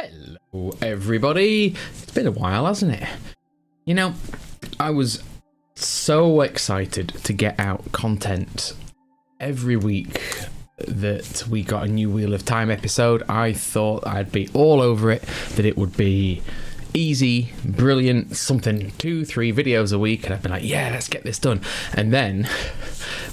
Hello, everybody. It's been a while, hasn't it? You know, I was so excited to get out content every week that we got a new Wheel of Time episode. I thought I'd be all over it, that it would be easy, brilliant, something 2-3 videos a week, and I've been like, yeah, let's get this done. And then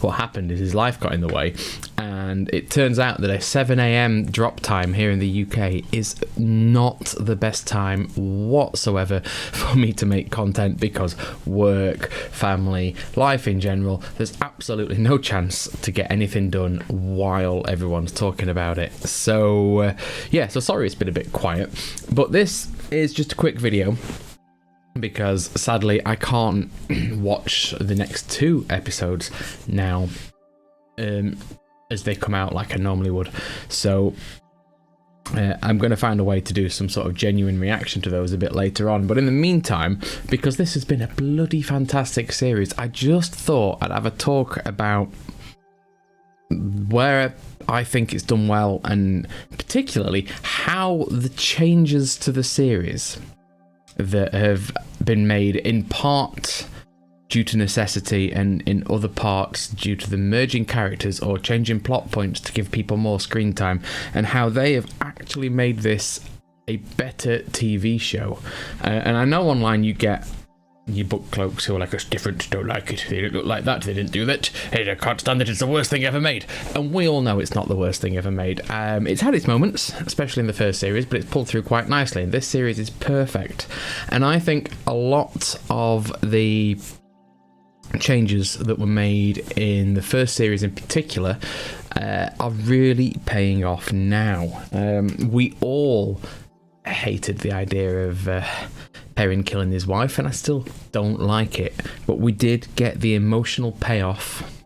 what happened is his life got in the way, and it turns out that a 7 a.m. drop time here in the UK is not the best time whatsoever for me to make content, because work, family, life in general, there's absolutely no chance to get anything done while everyone's talking about it. So so sorry it's been a bit quiet, but this is just a quick video because sadly I can't watch the next 2 episodes now as they come out like I normally would. So I'm going to find a way to do some sort of genuine reaction to those a bit later on. But in the meantime, because this has been a bloody fantastic series, I just thought I'd have a talk about where I think it's done well, and particularly how the changes to the series that have been made in part due to necessity and in other parts due to the merging characters or changing plot points to give people more screen time, and how they have actually made this a better TV show. And I know online you get your book cloaks who are like, it's different, don't like it, they don't look like that, they didn't do that, I can't stand it, it's the worst thing ever made. And we all know it's not the worst thing ever made. It's had its moments, especially in the first series, but it's pulled through quite nicely, and this series is perfect. And I think a lot of the changes that were made in the first series in particular are really paying off now. We all hated the idea of Perrin killing his wife, and I still don't like it, but we did get the emotional payoff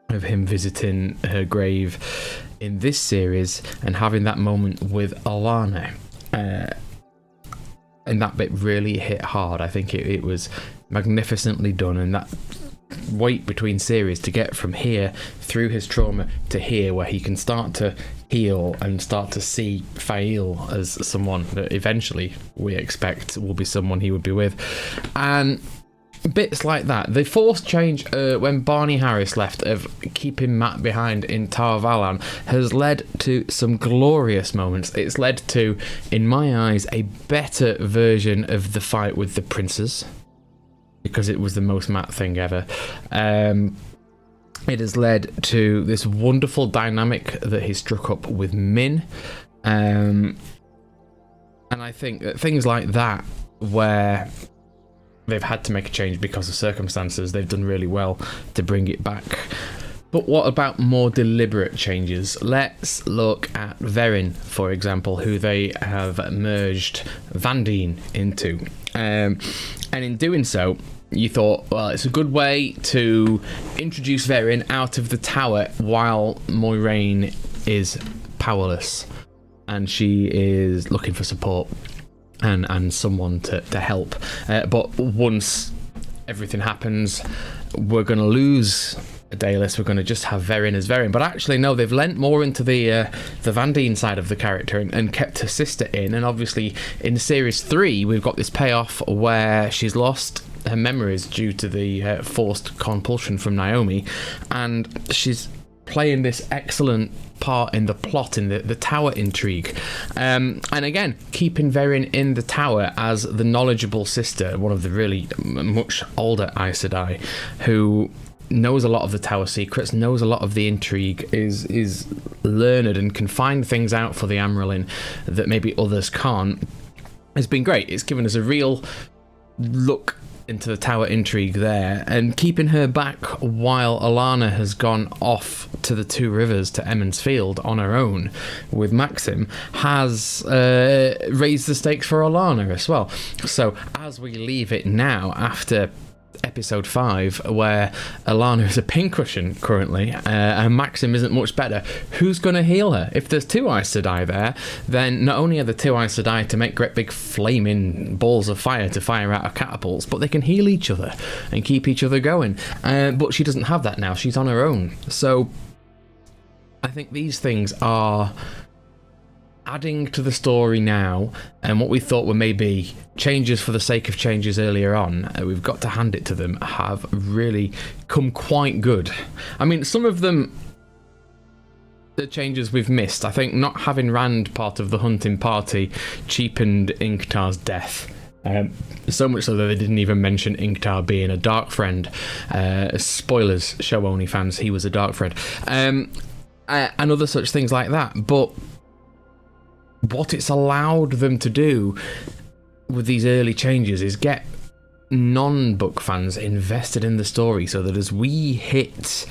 of him visiting her grave in this series and having that moment with Alanna, and that bit really hit hard. I think it was magnificently done, and that wait between series to get from here through his trauma to here, where he can start to heal and start to see Faile as someone that eventually we expect will be someone he would be with, and bits like that. The forced change when Barney Harris left of keeping Matt behind in Tar Valon has led to some glorious moments. It's led to, in my eyes, a better version of the fight with the princes, because it was the most Matt thing ever. It has led to this wonderful dynamic that he struck up with Min. And I think that things like that, where they've had to make a change because of circumstances, they've done really well to bring it back. But what about more deliberate changes? Let's look at Verin, for example, who they have merged Vandene into. And in doing so, you thought, well, it's a good way to introduce Verin out of the tower while Moiraine is powerless and she is looking for support and someone to help. But once everything happens, we're going to lose Daelis, we're going to just have Verin as Verin. But actually, no, they've lent more into the Vandene side of the character and kept her sister in. And obviously, in Series 3, we've got this payoff where she's lost her memories due to the forced compulsion from Naomi, and she's playing this excellent part in the plot, in the tower intrigue, and again keeping Verin in the tower as the knowledgeable sister, one of the really much older Aes Sedai, who knows a lot of the tower secrets, knows a lot of the intrigue, is learned and can find things out for the Amyrlin that maybe others can't. It's been great. It's given us a real look into the tower intrigue there, and keeping her back while Alanna has gone off to the Two Rivers to Emond's Field on her own with Maxim has raised the stakes for Alanna as well. So as we leave it now after episode 5, where Alanna is a pincushion currently, and Maxim isn't much better, who's going to heal her? If there's 2 Aes Sedai there, then not only are the 2 Aes Sedai to make great big flaming balls of fire to fire out of catapults, but they can heal each other and keep each other going. But she doesn't have that now. She's on her own. So I think these things are adding to the story now, and what we thought were maybe changes for the sake of changes earlier on, we've got to hand it to them, have really come quite good. I mean, some of them, the changes we've missed. I think not having Rand part of the hunting party cheapened Ingtar's death. So much so that they didn't even mention Ingtar being a dark friend. Spoilers, show only fans, he was a dark friend. And other such things like that. But what it's allowed them to do with these early changes is get non-book fans invested in the story, so that as we hit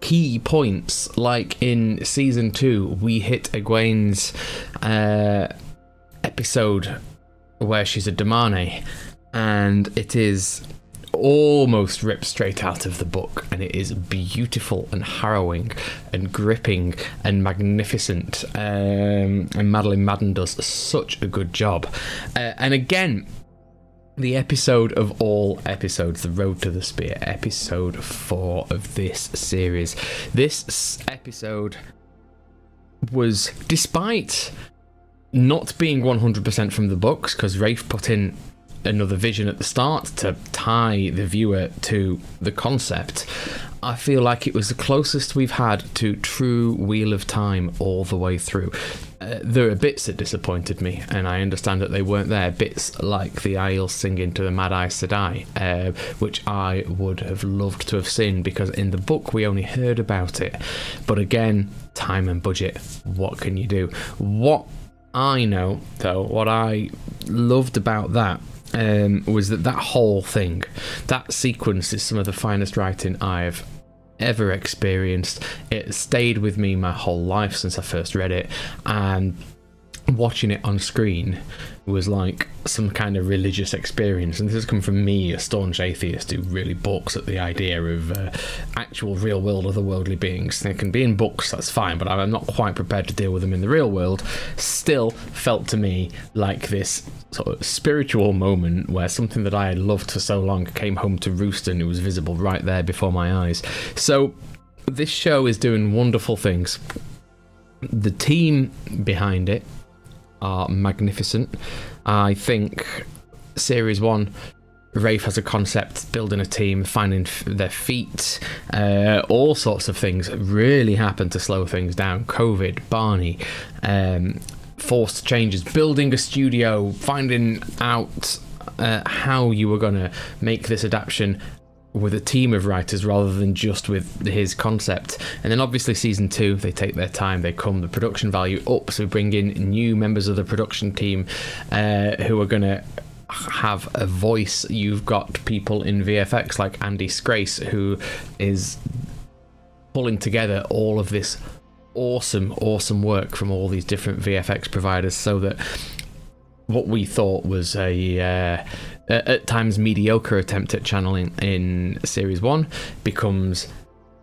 key points, like in season 2, we hit Egwene's episode where she's a Damane, and it is almost ripped straight out of the book, and it is beautiful and harrowing and gripping and magnificent, and Madeline Madden does such a good job. And again, the episode of all episodes, The Road to the Spear, episode 4 of this series. This episode was, despite not being 100% from the books, because Rafe put in another vision at the start to tie the viewer to the concept, I feel like it was the closest we've had to true Wheel of Time all the way through. There are bits that disappointed me, and I understand that they weren't there. Bits like the Aiel singing to the Mad Eye Sedai, which I would have loved to have seen, because in the book we only heard about it. But again, time and budget, what can you do? What I know, though, what I loved about that was that whole thing, that sequence, is some of the finest writing I've ever experienced. It stayed with me my whole life since I first read it, and watching it on screen was like some kind of religious experience. And this has come from me, a staunch atheist who really balks at the idea of actual real world otherworldly beings. They can be in books, that's fine, but I'm not quite prepared to deal with them in the real world. Still felt to me like this sort of spiritual moment where something that I had loved for so long came home to roost, and it was visible right there before my eyes. So this show is doing wonderful things. The team behind it are magnificent. I think series 1, Rafe has a concept, building a team, finding their feet, all sorts of things really happen to slow things down. COVID, Barney, forced changes, building a studio, finding out how you were going to make this adaptation with a team of writers rather than just with his concept. And then obviously season 2, they take their time, they come the production value up, so we bring in new members of the production team who are going to have a voice. You've got people in VFX like Andy Scrace, who is pulling together all of this awesome work from all these different VFX providers, so that what we thought was a at times mediocre attempt at channeling in series 1 becomes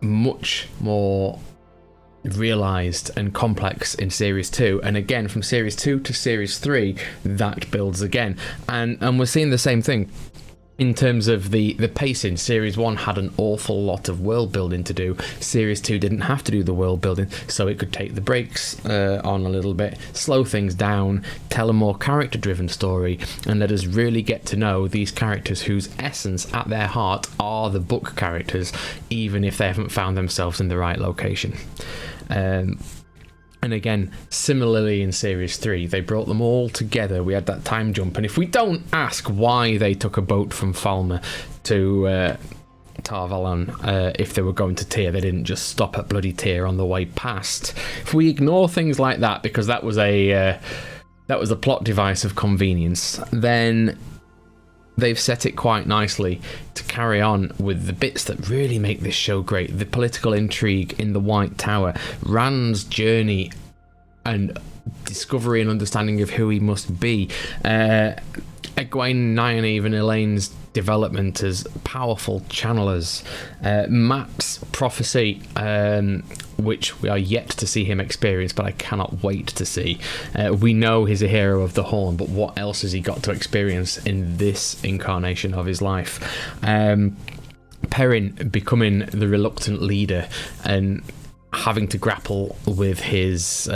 much more realised and complex in series 2, and again from series 2 to series 3 that builds again, and we're seeing the same thing in terms of the pacing. Series 1 had an awful lot of world building to do. Series 2 didn't have to do the world building, so it could take the brakes on a little bit, slow things down, tell a more character driven story, and let us really get to know these characters whose essence at their heart are the book characters, even if they haven't found themselves in the right location. And again, similarly in Series 3, they brought them all together. We had that time jump, and if we don't ask why they took a boat from Falmer to Tar Valon, if they were going to Tyr, they didn't just stop at bloody Tyr on the way past. If we ignore things like that, because that was a plot device of convenience, then they've set it quite nicely to carry on with the bits that really make this show great. The political intrigue in the White Tower, Rand's journey and discovery and understanding of who he must be, Egwene, Nynaeve and Elaine's development as powerful channelers, Mat's prophecy, which we are yet to see him experience, but I cannot wait to see. We know he's a hero of the Horn, but what else has he got to experience in this incarnation of his life? Perrin becoming the reluctant leader and having to grapple with his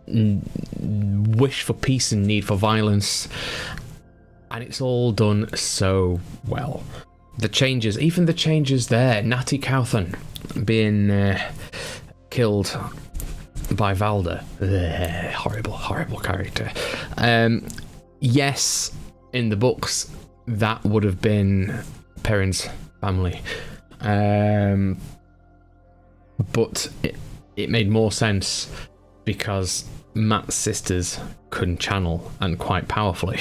wish for peace and need for violence, and it's all done so well. The changes, even the changes there, Natty Cowthon being killed by Valder. Horrible character. Yes, in the books, that would have been Perrin's family. But it made more sense because Mat's sisters can channel, and quite powerfully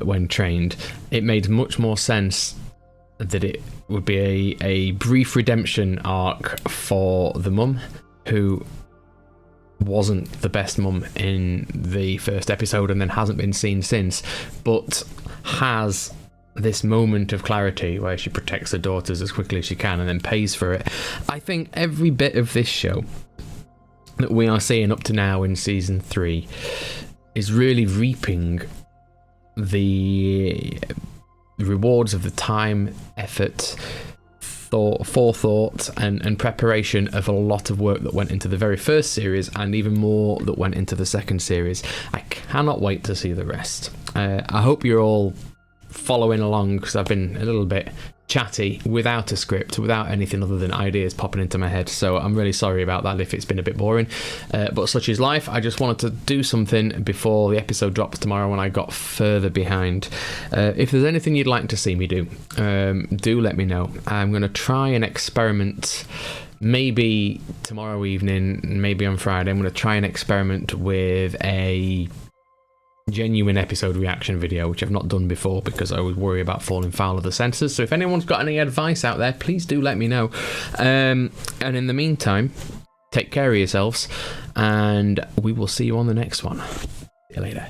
when trained. It made much more sense that it would be a brief redemption arc for the mum, who wasn't the best mum in the first episode and then hasn't been seen since, but has this moment of clarity where she protects her daughters as quickly as she can and then pays for it. I think every bit of this show that we are seeing up to now in season 3 is really reaping the rewards of the time, effort, forethought and preparation of a lot of work that went into the very first series, and even more that went into the second series. I cannot wait to see the rest. I hope you're all following along, because I've been a little bit chatty without a script, without anything other than ideas popping into my head, so I'm really sorry about that if it's been a bit boring, but such is life. I just wanted to do something before the episode drops tomorrow when I got further behind. If there's anything you'd like to see me do let me know. I'm going to try and experiment, maybe tomorrow evening, maybe on Friday. I'm going to try and experiment with a genuine episode reaction video, which I've not done before because I always worry about falling foul of the censors. So if anyone's got any advice out there, please do let me know. And in the meantime, take care of yourselves, and we will see you on the next one. See you later.